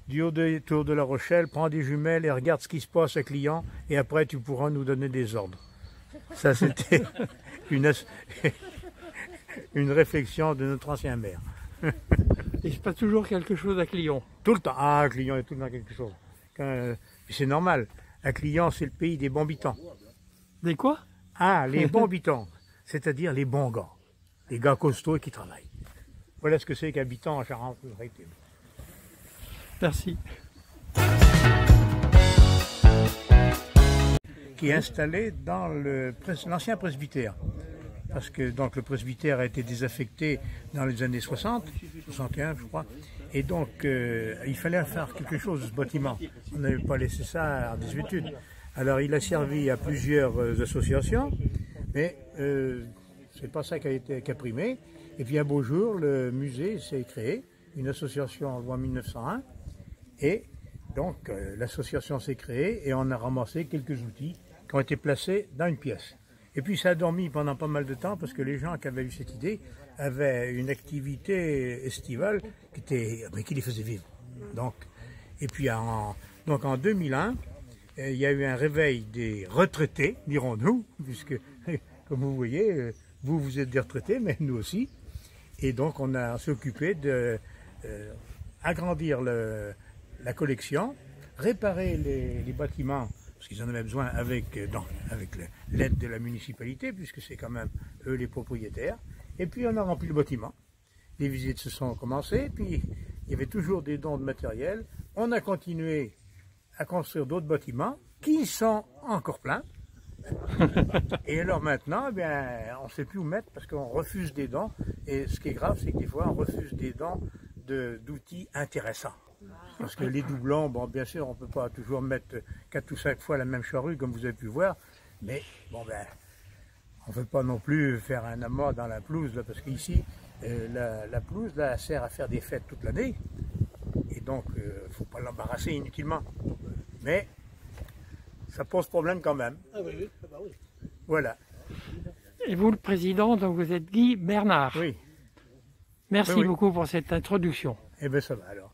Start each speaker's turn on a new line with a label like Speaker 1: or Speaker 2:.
Speaker 1: du haut de Tour de la Rochelle, prends des jumelles et regarde ce qui se passe à Client, et après tu pourras nous donner des ordres. Ça, c'était une réflexion de notre ancien maire.
Speaker 2: Il se passe toujours quelque chose à Clion.
Speaker 1: Tout le temps. Ah, à Client, il y a tout le temps quelque chose. C'est normal. À Client, c'est le pays des bons habitants.
Speaker 2: Des quoi?
Speaker 1: Ah, les bons habitants, c'est-à-dire les bons gars. Les gars costauds qui travaillent. Voilà ce que c'est qu'habitant en Charente-Maritime.
Speaker 2: Merci.
Speaker 1: Qui est installé dans l'ancien presbytère. Parce que donc, le presbytère a été désaffecté dans les années 60, 61 je crois, et donc il fallait faire quelque chose de ce bâtiment. On n'avait pas laissé ça en désuétude. Alors il a servi à plusieurs associations, mais c'est pas ça qui a primé. Et puis un beau jour, le musée s'est créé, une association en loi 1901, et donc l'association s'est créée et on a ramassé quelques outils qui ont été placés dans une pièce. Et puis ça a dormi pendant pas mal de temps parce que les gens qui avaient eu cette idée avaient une activité estivale qui les faisait vivre. Donc, et puis en 2001, il y a eu un réveil des retraités, dirons-nous, puisque comme vous voyez, vous êtes des retraités, mais nous aussi. Et donc on s'est occupé d'agrandir la collection, réparer les bâtiments, parce qu'ils en avaient besoin avec l'aide de la municipalité, puisque c'est quand même eux les propriétaires. Et puis on a rempli le bâtiment. Les visites se sont commencées, puis il y avait toujours des dons de matériel. On a continué à construire d'autres bâtiments qui sont encore pleins. Et alors maintenant, on ne sait plus où mettre parce qu'on refuse des dons. Et ce qui est grave, c'est que des fois on refuse des dons d'outils intéressants. Parce que les doublons, bon, bien sûr, on ne peut pas toujours mettre 4 ou 5 fois la même charrue, comme vous avez pu voir, mais bon, on ne veut pas non plus faire un amas dans la pelouse, là, parce qu'ici, la pelouse, là, sert à faire des fêtes toute l'année, et donc, il ne faut pas l'embarrasser inutilement. Mais, ça pose problème quand même.
Speaker 3: Ah oui, bah oui.
Speaker 1: Voilà.
Speaker 2: Et vous, le président, donc vous êtes Guy Bernard.
Speaker 1: Oui.
Speaker 2: Merci
Speaker 1: Oui.
Speaker 2: beaucoup pour cette introduction.
Speaker 1: Eh bien, ça va alors.